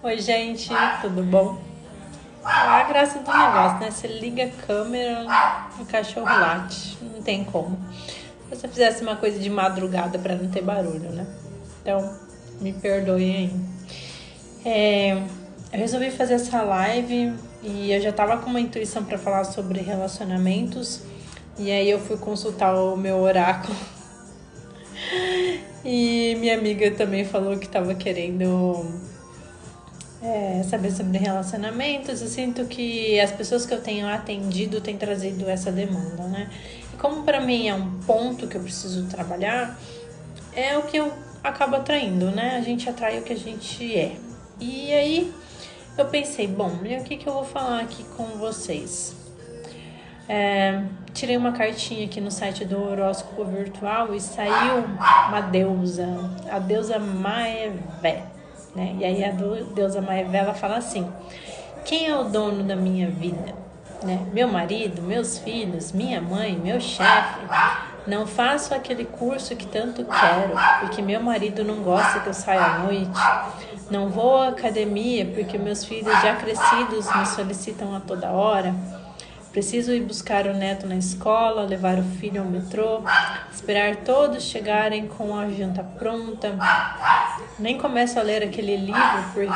Oi, gente, tudo bom? É a graça do negócio, né? Você liga a câmera, o cachorro late, não tem como. Se você fizesse uma coisa de madrugada pra não ter barulho, né? Então, me perdoem aí. Eu resolvi fazer essa live e eu já tava com uma intuição pra falar sobre relacionamentos. E aí eu fui consultar o meu oráculo. E minha amiga também falou que tava querendo saber sobre relacionamentos. Eu sinto que as pessoas que eu tenho atendido têm trazido essa demanda, né? E como pra mim é um ponto que eu preciso trabalhar, é o que eu acabo atraindo, né? A gente atrai o que a gente é. E aí eu pensei, bom, e o que eu vou falar aqui com vocês? Tirei uma cartinha aqui no site do horóscopo virtual e saiu uma deusa, a deusa Maévé, né? E aí a deusa Maévé, ela fala assim: quem é o dono da minha vida? Né? Meu marido, meus filhos, minha mãe, meu chefe. Não faço aquele curso que tanto quero, porque meu marido não gosta que eu saia à noite. Não vou à academia, porque meus filhos já crescidos me solicitam a toda hora. Preciso ir buscar o neto na escola, levar o filho ao metrô, esperar todos chegarem com a janta pronta. Nem começo a ler aquele livro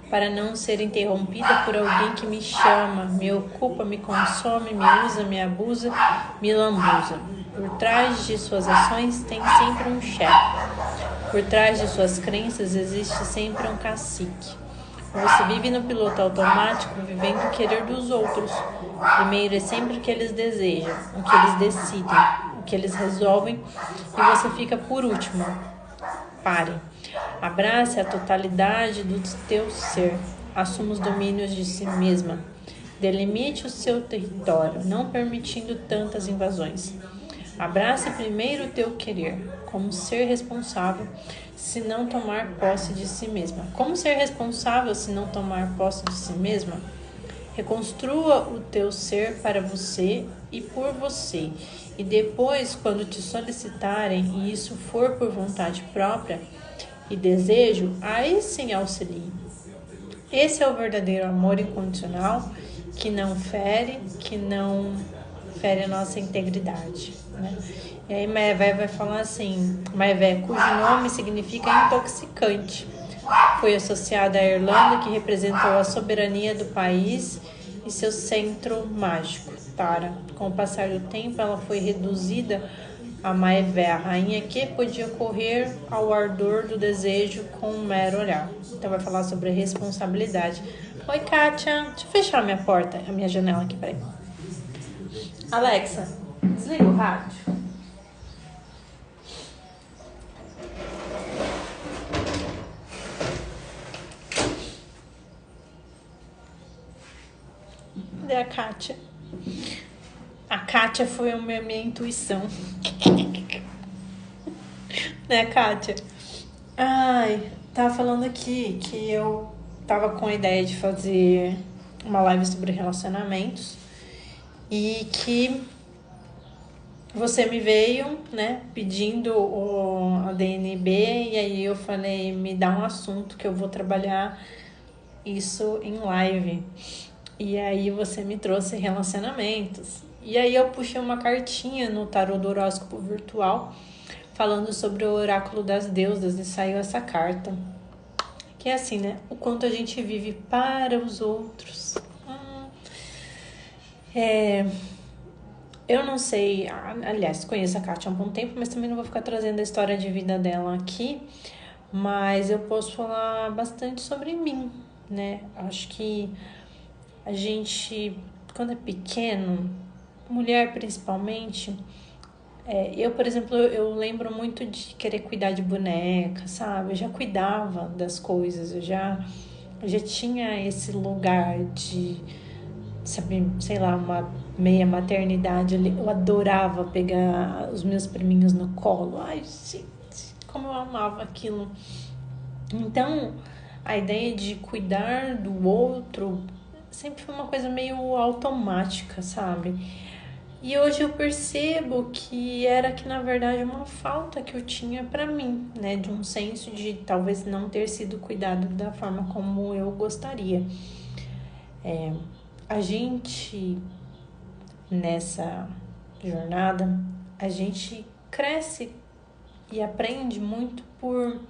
para não ser interrompida por alguém que me chama, me ocupa, me consome, me usa, me abusa, me lambuza. Por trás de suas ações tem sempre um chefe. Por trás de suas crenças existe sempre um cacique. Você vive no piloto automático, vivendo o querer dos outros. Primeiro é sempre o que eles desejam, o que eles decidem, o que eles resolvem, e você fica por último. Pare. Abrace a totalidade do teu ser. Assuma os domínios de si mesma. Delimite o seu território, não permitindo tantas invasões. Abrace primeiro o teu querer, como ser responsável se não tomar posse de si mesma. Como ser responsável se não tomar posse de si mesma? Reconstrua o teu ser para você e por você. E depois, quando te solicitarem, e isso for por vontade própria e desejo, aí sim auxilie. Esse é o verdadeiro amor incondicional que não fere a nossa integridade, né? E aí Maévé vai falar assim, Maévé, cujo nome significa intoxicante, foi associada à Irlanda, que representou a soberania do país e seu centro mágico, Tara. Com o passar do tempo, ela foi reduzida a Maévé, a rainha que podia correr ao ardor do desejo com um mero olhar. Então vai falar sobre responsabilidade. Oi, Kátia. Deixa eu fechar a minha janela aqui, peraí. Alexa, desliga o rádio. Cadê a Kátia? A Kátia foi a minha intuição. Né, Kátia? Ai, tava falando aqui que eu tava com a ideia de fazer uma live sobre relacionamentos e que você me veio, né, pedindo a DNB e aí eu falei, me dá um assunto que eu vou trabalhar isso em live. E aí você me trouxe relacionamentos. E aí eu puxei uma cartinha no tarô do horóscopo virtual falando sobre o oráculo das deusas e saiu essa carta. Que é assim, né? O quanto a gente vive para os outros. Eu não sei, aliás, conheço a Kátia há um bom tempo, mas também não vou ficar trazendo a história de vida dela aqui. Mas eu posso falar bastante sobre mim, né? Acho que a gente, quando é pequeno, mulher principalmente, eu, por exemplo, eu lembro muito de querer cuidar de boneca, sabe? Eu já cuidava das coisas, eu já tinha esse lugar de, sabe, sei lá, uma meia maternidade. Eu adorava pegar os meus priminhos no colo. Ai, gente, como eu amava aquilo. Então, a ideia de cuidar do outro sempre foi uma coisa meio automática, sabe? E hoje eu percebo que era que na verdade uma falta que eu tinha para mim, né, de um senso de talvez não ter sido cuidado da forma como eu gostaria. A gente nessa jornada, a gente cresce e aprende muito por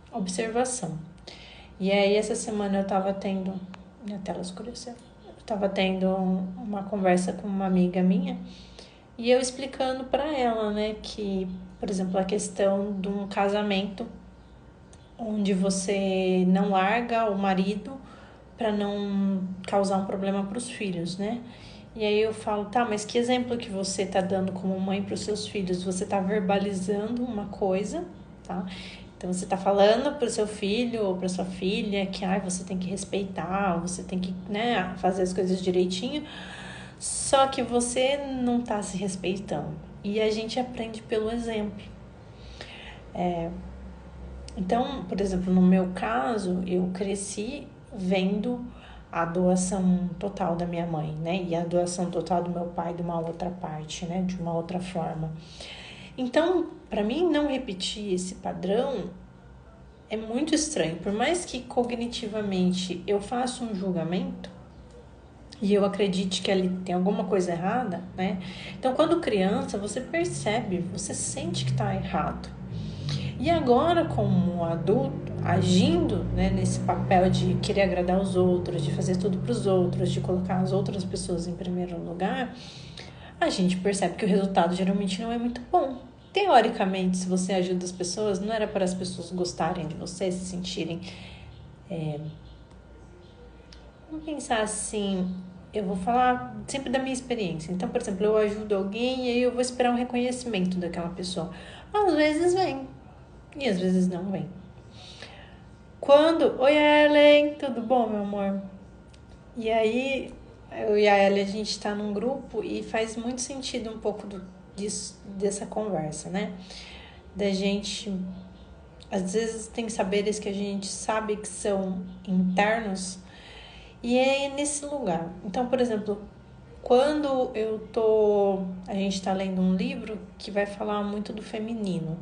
observação. E aí essa semana eu tava tendo, minha tela escureceu, eu tava tendo uma conversa com uma amiga minha e eu explicando para ela, né, que, por exemplo, a questão de um casamento onde você não larga o marido para não causar um problema para os filhos, né? E aí eu falo, tá, mas que exemplo que você tá dando como mãe para os seus filhos? Você tá verbalizando uma coisa, tá? Então você tá falando para o seu filho ou para sua filha que você tem que respeitar, você tem que, né, fazer as coisas direitinho, só que você não tá se respeitando. E a gente aprende pelo exemplo. Então, por exemplo, no meu caso, eu cresci vendo a doação total da minha mãe, né? E a doação total do meu pai de uma outra parte, né? De uma outra forma. Então, para mim não repetir esse padrão é muito estranho. Por mais que cognitivamente eu faça um julgamento e eu acredite que ali tem alguma coisa errada, né? Então, quando criança, você percebe, você sente que tá errado. E agora, como adulto, agindo, né, nesse papel de querer agradar os outros, de fazer tudo para os outros, de colocar as outras pessoas em primeiro lugar, a gente percebe que o resultado geralmente não é muito bom. Teoricamente, se você ajuda as pessoas, não era para as pessoas gostarem de você, se sentirem. Vamos pensar assim, eu vou falar sempre da minha experiência. Então, por exemplo, eu ajudo alguém e aí eu vou esperar um reconhecimento daquela pessoa. Às vezes vem, e às vezes não vem. Quando... Oi, Ellen, tudo bom, meu amor? E aí, eu e a Ellen, a gente tá num grupo e faz muito sentido um pouco dessa conversa, né? Da gente... Às vezes tem saberes que a gente sabe que são internos e é nesse lugar. Então, por exemplo, quando a gente tá lendo um livro que vai falar muito do feminino.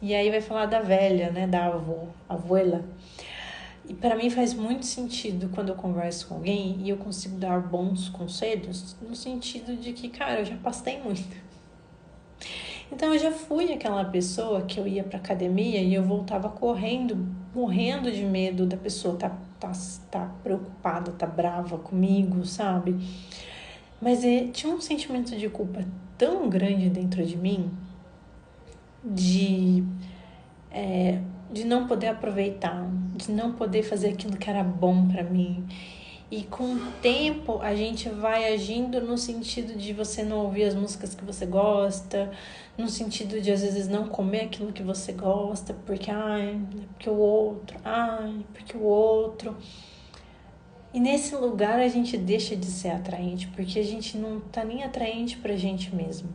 E aí vai falar da velha, né? Da avó, abuela. E para mim faz muito sentido quando eu converso com alguém e eu consigo dar bons conselhos, no sentido de que, cara, eu já passei muito. Então eu já fui aquela pessoa que eu ia pra academia e eu voltava correndo, morrendo de medo da pessoa tá preocupada, tá brava comigo, sabe? Mas tinha um sentimento de culpa tão grande dentro de mim, de de não poder aproveitar, de não poder fazer aquilo que era bom para mim. E com o tempo a gente vai agindo no sentido de você não ouvir as músicas que você gosta, no sentido de às vezes não comer aquilo que você gosta, porque porque o outro. E nesse lugar a gente deixa de ser atraente, porque a gente não tá nem atraente pra gente mesmo.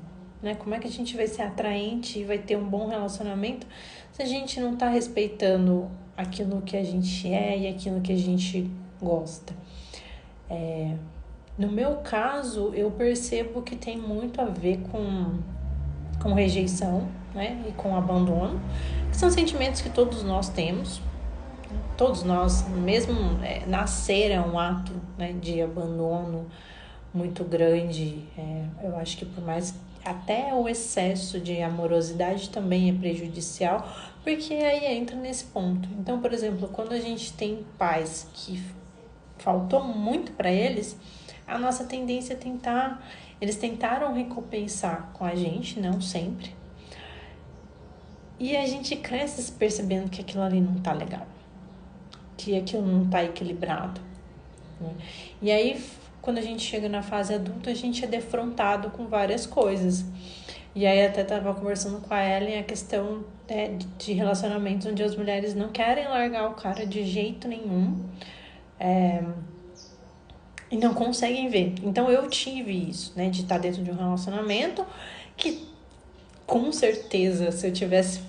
Né? Como é que a gente vai ser atraente e vai ter um bom relacionamento se a gente não tá respeitando aquilo que a gente é e aquilo que a gente gosta? No meu caso, eu percebo que tem muito a ver com rejeição, né? E com abandono, que são sentimentos que todos nós temos. Todos nós, mesmo nascer é um ato, né, de abandono muito grande. Eu acho que por mais... Até o excesso de amorosidade também é prejudicial, porque aí entra nesse ponto. Então, por exemplo, quando a gente tem pais que faltou muito para eles, a nossa tendência é tentar... Eles tentaram recompensar com a gente, não sempre. E a gente cresce percebendo que aquilo ali não tá legal, que aquilo não tá equilibrado, né? E aí, quando a gente chega na fase adulta, a gente é defrontado com várias coisas. E aí até tava conversando com a Ellen a questão de relacionamentos onde as mulheres não querem largar o cara de jeito nenhum, e não conseguem ver. Então eu tive isso, né, de estar dentro de um relacionamento que, com certeza, se eu tivesse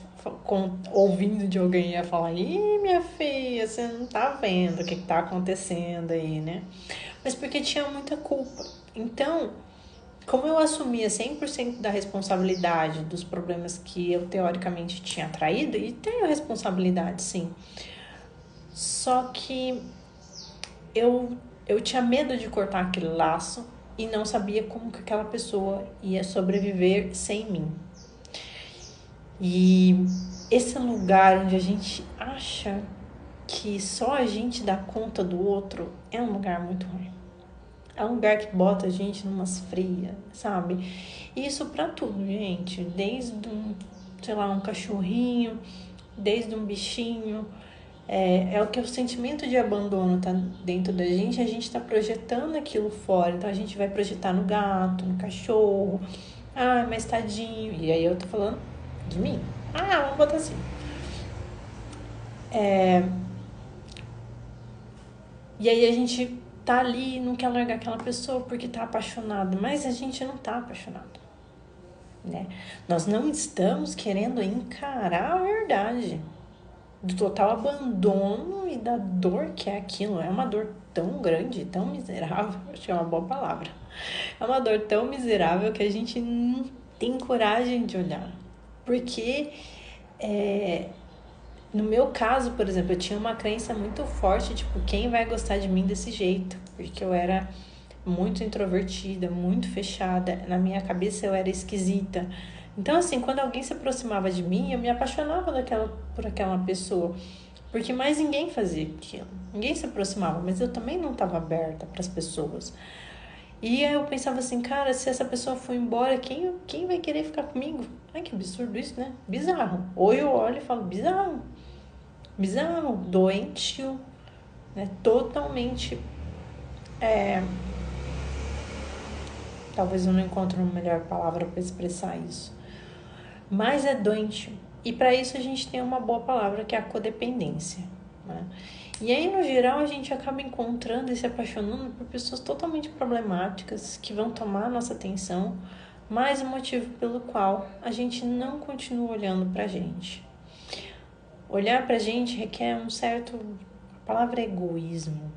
ouvindo de alguém, ia falar: ih, minha filha, você não tá vendo o que tá acontecendo aí, né? Mas porque tinha muita culpa. Então, como eu assumia 100% da responsabilidade dos problemas que eu teoricamente tinha atraído, e tenho responsabilidade, sim. Só que eu tinha medo de cortar aquele laço e não sabia como que aquela pessoa ia sobreviver sem mim. E esse lugar onde a gente acha que só a gente dá conta do outro é um lugar muito ruim. É um lugar que bota a gente numas frias, sabe? Isso pra tudo, gente. Desde um cachorrinho, desde um bichinho. É o que o sentimento de abandono tá dentro da gente, a gente tá projetando aquilo fora. Então a gente vai projetar no gato, no cachorro. Ah, mas tadinho. E aí eu tô falando de mim. Ah, vamos botar assim. E aí a gente tá ali, não quer largar aquela pessoa porque tá apaixonado. Mas a gente não tá apaixonado, né? Nós não estamos querendo encarar a verdade do total abandono e da dor que é aquilo. É uma dor tão grande, tão miserável, acho que é uma boa palavra. É uma dor tão miserável que a gente não tem coragem de olhar. Porque no meu caso, por exemplo, eu tinha uma crença muito forte, tipo, quem vai gostar de mim desse jeito? Porque eu era muito introvertida, muito fechada. Na minha cabeça eu era esquisita. Então, assim, quando alguém se aproximava de mim, eu me apaixonava por aquela pessoa. Porque mais ninguém fazia aquilo. Ninguém se aproximava, mas eu também não estava aberta para as pessoas. E aí eu pensava assim, cara, se essa pessoa for embora, quem vai querer ficar comigo? Ai, que absurdo isso, né? Bizarro. Ou eu olho e falo, bizarro. Bizarro, doentio, né? Totalmente. Talvez eu não encontre uma melhor palavra para expressar isso. Mas é doentio. E para isso a gente tem uma boa palavra que é a codependência, né? E aí, no geral, a gente acaba encontrando e se apaixonando por pessoas totalmente problemáticas que vão tomar a nossa atenção, mas o motivo pelo qual a gente não continua olhando pra gente. Olhar pra gente requer um certo, a palavra é egoísmo.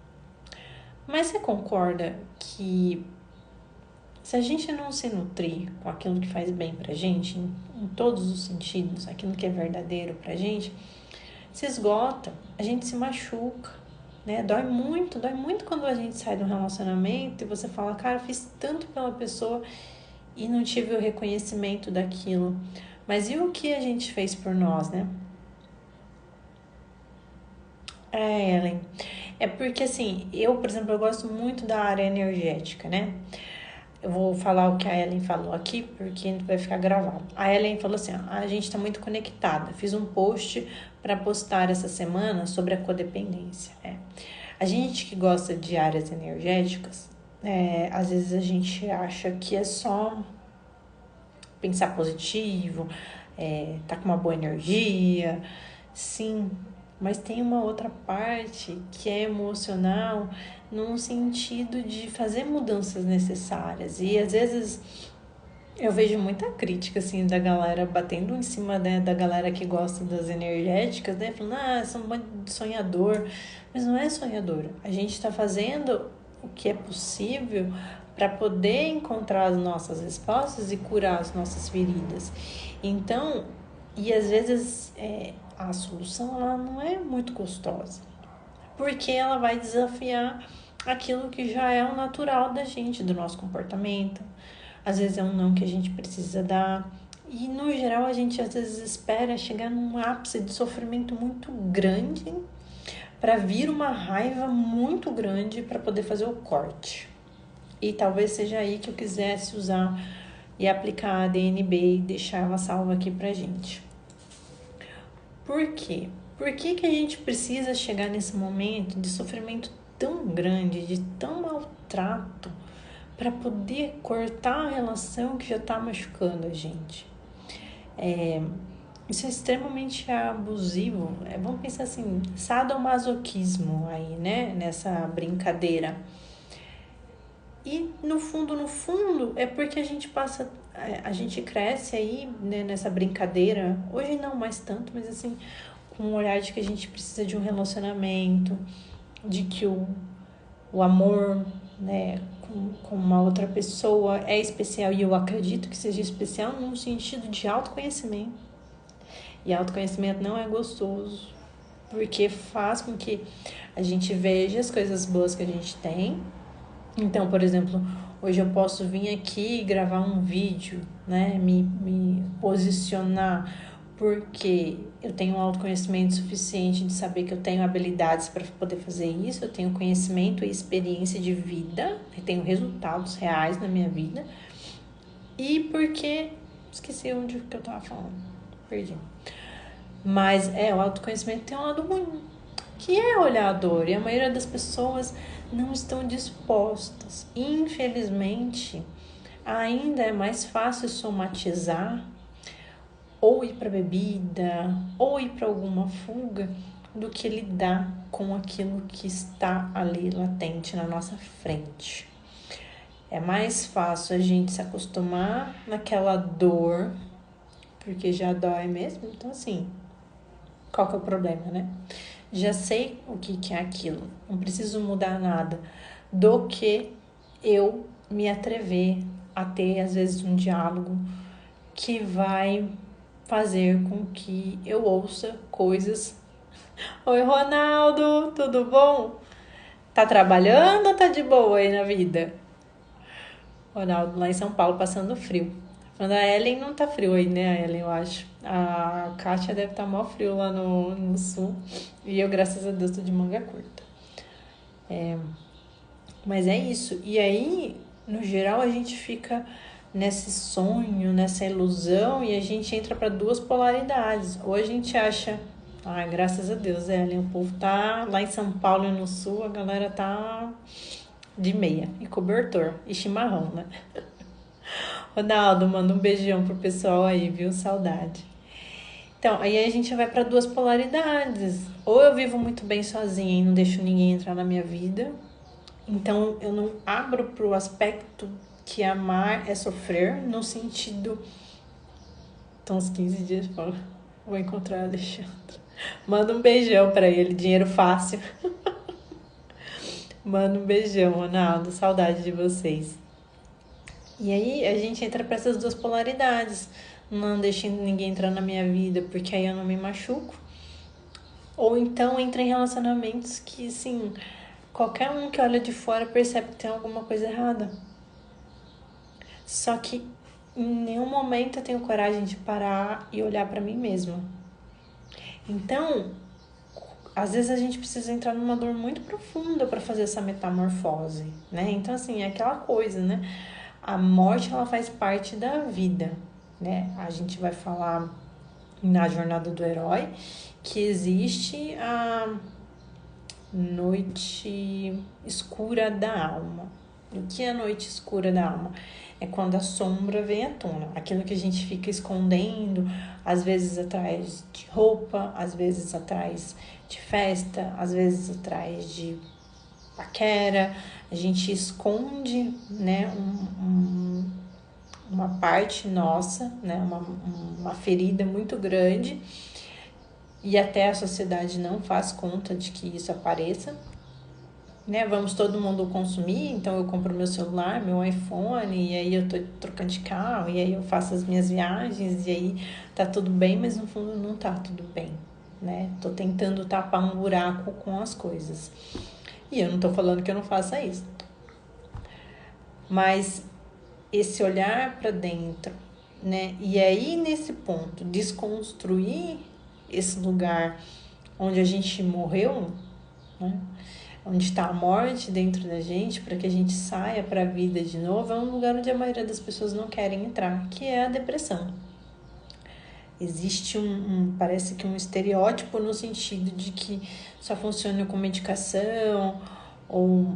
Mas você concorda que se a gente não se nutrir com aquilo que faz bem pra gente, em todos os sentidos, aquilo que é verdadeiro pra gente, se esgota, a gente se machuca, né? Dói muito quando a gente sai de um relacionamento e você fala, cara, fiz tanto pela pessoa e não tive o reconhecimento daquilo. Mas e o que a gente fez por nós, né? Ellen, é porque assim, eu, por exemplo, eu gosto muito da área energética, né? Eu vou falar o que a Ellen falou aqui, porque vai ficar gravado. A Ellen falou assim, ó, a gente está muito conectada. Fiz um post para postar essa semana sobre a codependência. A gente que gosta de áreas energéticas, às vezes a gente acha que é só pensar positivo, tá com uma boa energia, sim, mas tem uma outra parte que é emocional, no sentido de fazer mudanças necessárias. E às vezes eu vejo muita crítica assim da galera batendo em cima, né, da galera que gosta das energéticas, né, falando, são um sonhador, mas não é sonhador. A gente está fazendo o que é possível para poder encontrar as nossas respostas e curar as nossas feridas. Então, e às vezes a solução ela não é muito gostosa, porque ela vai desafiar aquilo que já é o natural da gente, do nosso comportamento. Às vezes é um não que a gente precisa dar. E no geral a gente às vezes espera chegar num ápice de sofrimento muito grande para vir uma raiva muito grande para poder fazer o corte. E talvez seja aí que eu quisesse usar e aplicar a DNB e deixar ela salva aqui pra gente. Por quê? Por que a gente precisa chegar nesse momento de sofrimento tão grande, de tão maltrato, para poder cortar a relação que já está machucando a gente? Isso é extremamente abusivo. Vamos pensar assim, sadomasoquismo aí, né? Nessa brincadeira. E no fundo, é porque a gente passa, a gente cresce aí, né, nessa brincadeira. Hoje não mais tanto, mas assim, com um olhar de que a gente precisa de um relacionamento, de que o amor, né, com uma outra pessoa é especial, e eu acredito que seja especial no sentido de autoconhecimento. E autoconhecimento não é gostoso, porque faz com que a gente veja as coisas boas que a gente tem. Então, por exemplo, hoje eu posso vir aqui gravar um vídeo, né, me posicionar, porque eu tenho um autoconhecimento suficiente de saber que eu tenho habilidades para poder fazer isso, eu tenho conhecimento e experiência de vida, eu tenho resultados reais na minha vida, e porque... esqueci onde que eu tava falando, perdi. Mas o autoconhecimento tem um lado ruim, que é olhar a dor, e a maioria das pessoas não estão dispostas. Infelizmente, ainda é mais fácil somatizar, ou ir para bebida, ou ir para alguma fuga, do que lidar com aquilo que está ali latente na nossa frente. É mais fácil a gente se acostumar naquela dor, porque já dói mesmo. Então, assim, qual que é o problema, né? Já sei o que é aquilo, não preciso mudar nada, do que eu me atrever a ter, às vezes, um diálogo que vai fazer com que eu ouça coisas. Oi, Ronaldo, tudo bom? Tá trabalhando ou tá de boa aí na vida? Ronaldo lá em São Paulo passando frio. Quando a Ellen não tá frio aí, né, a Ellen, eu acho. A Kátia deve estar mó frio lá no sul. E eu, graças a Deus, tô de manga curta. Mas é isso. E aí, no geral, a gente fica nesse sonho, nessa ilusão, e a gente entra para duas polaridades. Ou a gente acha, graças a Deus, Ellen, o povo tá lá em São Paulo e no sul, a galera tá de meia e cobertor e chimarrão, né? Ronaldo, manda um beijão pro pessoal aí, viu? Saudade. Então, aí a gente vai para duas polaridades. Ou eu vivo muito bem sozinha e não deixo ninguém entrar na minha vida. Então, eu não abro pro aspecto que amar é sofrer, no sentido... Estão uns 15 dias fora. Vou encontrar o Alexandre. Manda um beijão para ele, dinheiro fácil. Manda um beijão, Ronaldo. Saudade de vocês. E aí a gente entra para essas duas polaridades. Não deixando ninguém entrar na minha vida, porque aí eu não me machuco. Ou então entra em relacionamentos que, assim, qualquer um que olha de fora percebe que tem alguma coisa errada. Só que em nenhum momento eu tenho coragem de parar e olhar para mim mesma. Então, às vezes a gente precisa entrar numa dor muito profunda para fazer essa metamorfose, né? Então, assim, é aquela coisa, né? A morte, ela faz parte da vida, né? A gente vai falar na jornada do herói que existe a noite escura da alma. O que é a noite escura da alma? É quando a sombra vem à tona, aquilo que a gente fica escondendo, às vezes atrás de roupa, às vezes atrás de festa, às vezes atrás de paquera. A gente esconde, né, uma parte nossa, né, uma ferida muito grande, e até a sociedade não faz conta de que isso apareça, né? Vamos todo mundo consumir, então eu compro meu celular, meu iPhone, e aí eu tô trocando de carro, e aí eu faço as minhas viagens, e aí tá tudo bem, mas no fundo não tá tudo bem, né? Tô tentando tapar um buraco com as coisas. E eu não tô falando que eu não faça isso. Mas esse olhar para dentro, né? E aí, nesse ponto, desconstruir esse lugar onde a gente morreu, né? Onde está a morte dentro da gente, para que a gente saia para a vida de novo, é um lugar onde a maioria das pessoas não querem entrar, que é a depressão. Existe parece que um estereótipo no sentido de que só funciona com medicação, ou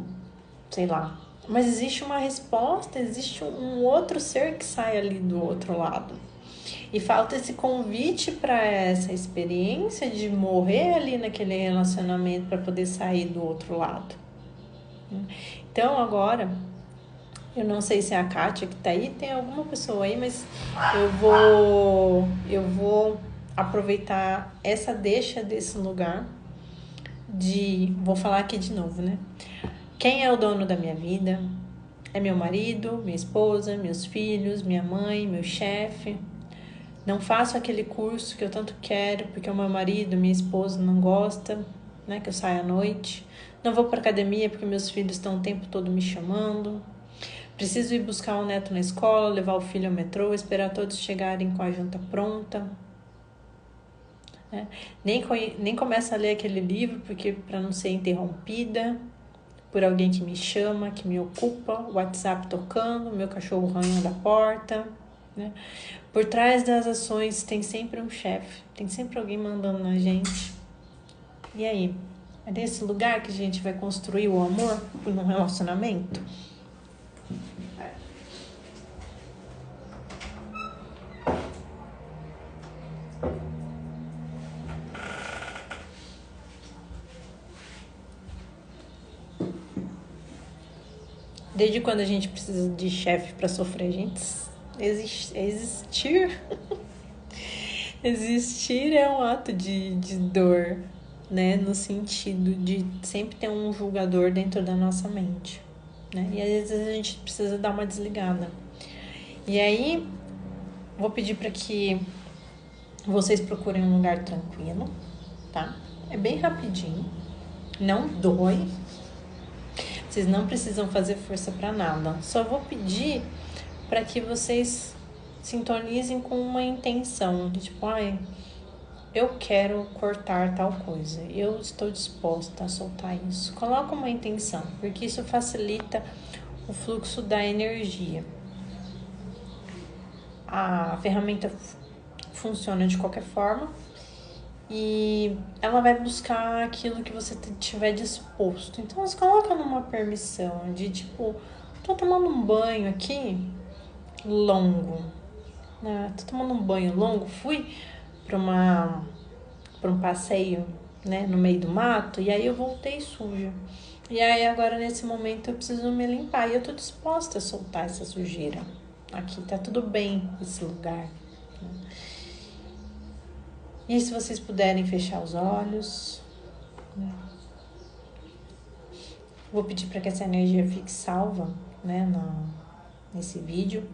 sei lá. Mas existe uma resposta, existe um outro ser que sai ali do outro lado. E falta esse convite para essa experiência de morrer ali naquele relacionamento para poder sair do outro lado. Então agora, eu não sei se é a Kátia que tá aí, tem alguma pessoa aí, mas eu vou aproveitar essa deixa desse lugar vou falar aqui de novo, né? Quem é o dono da minha vida? É meu marido, minha esposa, meus filhos, minha mãe, meu chefe. Não faço aquele curso que eu tanto quero porque o meu marido, minha esposa não gosta, né, que eu saia à noite. Não vou para academia porque meus filhos estão o tempo todo me chamando. Preciso ir buscar o neto na escola, levar o filho ao metrô, esperar todos chegarem com a janta pronta. Né? Nem começo a ler aquele livro porque para não ser interrompida por alguém que me chama, que me ocupa, o WhatsApp tocando, meu cachorro ranhando a porta. Né? Por trás das ações tem sempre um chefe, tem sempre alguém mandando na gente. E aí? É nesse lugar que a gente vai construir o amor num relacionamento? Desde quando a gente precisa de chefe para sofrer, gente? Existir. Existir é um ato de dor, né? No sentido de sempre ter um julgador dentro da nossa mente, né? E às vezes a gente precisa dar uma desligada. E aí, vou pedir para que vocês procurem um lugar tranquilo, tá? É bem rapidinho, não dói. Vocês não precisam fazer força para nada. Só vou pedir para que vocês sintonizem com uma intenção de tipo, ai, eu quero cortar tal coisa. Eu estou disposta a soltar isso. Coloca uma intenção, porque isso facilita o fluxo da energia. A ferramenta funciona de qualquer forma e ela vai buscar aquilo que você estiver disposto. Então você coloca numa permissão de tipo, tô tomando um banho aqui longo, né? Tô tomando um banho longo, fui para um passeio, né, no meio do mato, e aí eu voltei suja. E aí agora nesse momento eu preciso me limpar e eu tô disposta a soltar essa sujeira. Aqui tá tudo bem esse lugar. Né? E se vocês puderem fechar os olhos, né? Vou pedir para que essa energia fique salva, né, nesse vídeo.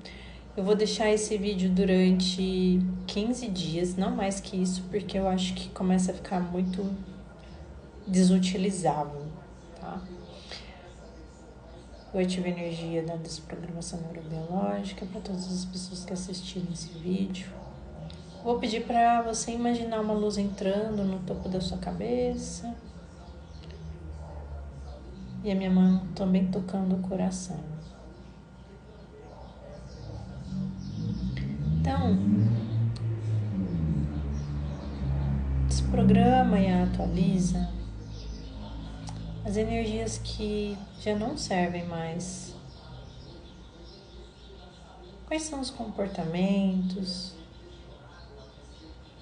Eu vou deixar esse vídeo durante 15 dias, não mais que isso, porque eu acho que começa a ficar muito desutilizável, tá? Eu tive energia da desprogramação neurobiológica para todas as pessoas que assistiram esse vídeo. Vou pedir para você imaginar uma luz entrando no topo da sua cabeça e a minha mão também tocando o coração. Então, desprograma e atualiza as energias que já não servem mais. Quais são os comportamentos,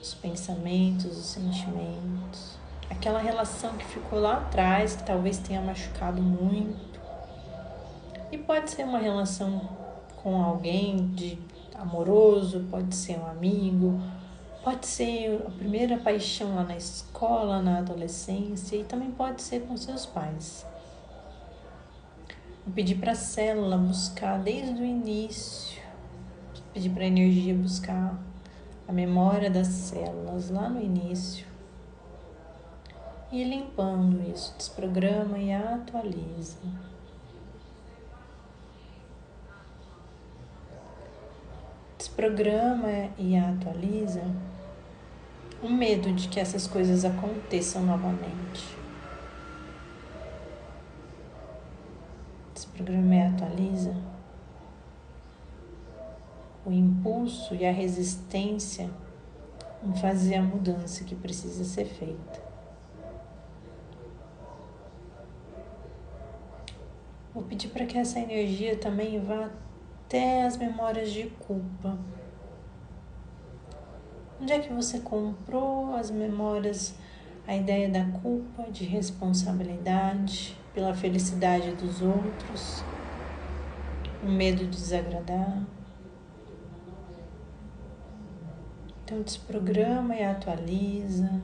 os pensamentos, os sentimentos, aquela relação que ficou lá atrás, que talvez tenha machucado muito. E pode ser uma relação com alguém de amoroso, pode ser um amigo, pode ser a primeira paixão lá na escola, na adolescência, e também pode ser com seus pais. Vou pedir para a célula buscar desde o início, pedir para a energia buscar a memória das células lá no início e limpando isso, desprograma e atualiza. Desprograma e atualiza o medo de que essas coisas aconteçam novamente. Desprograma e atualiza o impulso e a resistência em fazer a mudança que precisa ser feita. Vou pedir para que essa energia também vá até as memórias de culpa. Onde é que você comprou as memórias, a ideia da culpa, de responsabilidade pela felicidade dos outros, o medo de desagradar? Então desprograma e atualiza.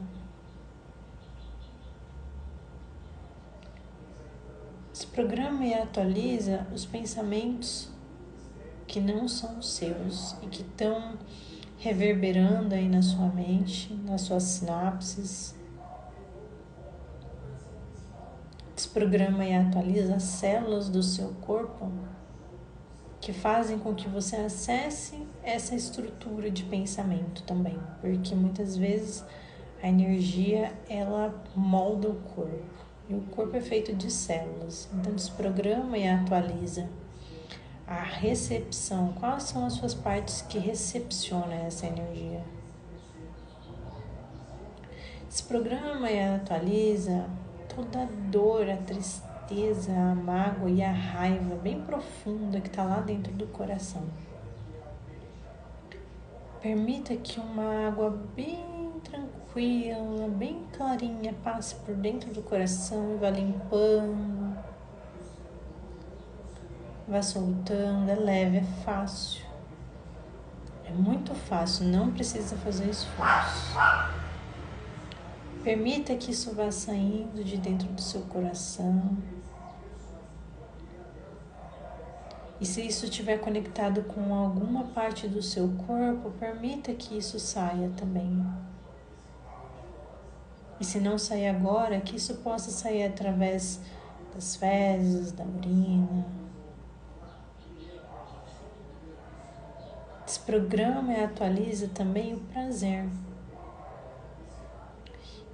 Desprograma e atualiza os pensamentos que não são seus e que estão reverberando aí na sua mente, nas suas sinapses. Desprograma e atualiza as células do seu corpo que fazem com que você acesse essa estrutura de pensamento também, porque muitas vezes a energia ela molda o corpo e o corpo é feito de células. Então desprograma e atualiza a recepção. Quais são as suas partes que recepcionam essa energia? Desprograma e atualiza toda a dor, a tristeza, a mágoa e a raiva bem profunda que está lá dentro do coração. Permita que uma água bem tranquila, bem clarinha passe por dentro do coração e vá limpando, vá soltando. É leve, é fácil. É muito fácil, não precisa fazer esforço. Permita que isso vá saindo de dentro do seu coração. E se isso estiver conectado com alguma parte do seu corpo, permita que isso saia também. E se não sair agora, que isso possa sair através das fezes, da urina. Desprograma e atualiza também o prazer.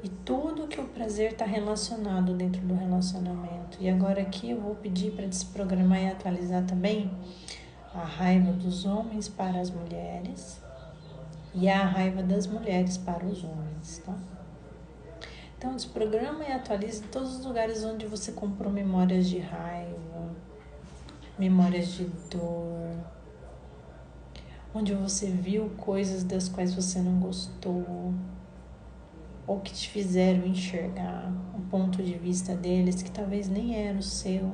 E tudo que o prazer está relacionado dentro do relacionamento. E agora aqui eu vou pedir para desprogramar e atualizar também a raiva dos homens para as mulheres e a raiva das mulheres para os homens, tá? Então desprograma e atualiza todos os lugares onde você comprou memórias de raiva, memórias de dor, onde você viu coisas das quais você não gostou, ou que te fizeram enxergar um ponto de vista deles que talvez nem era o seu.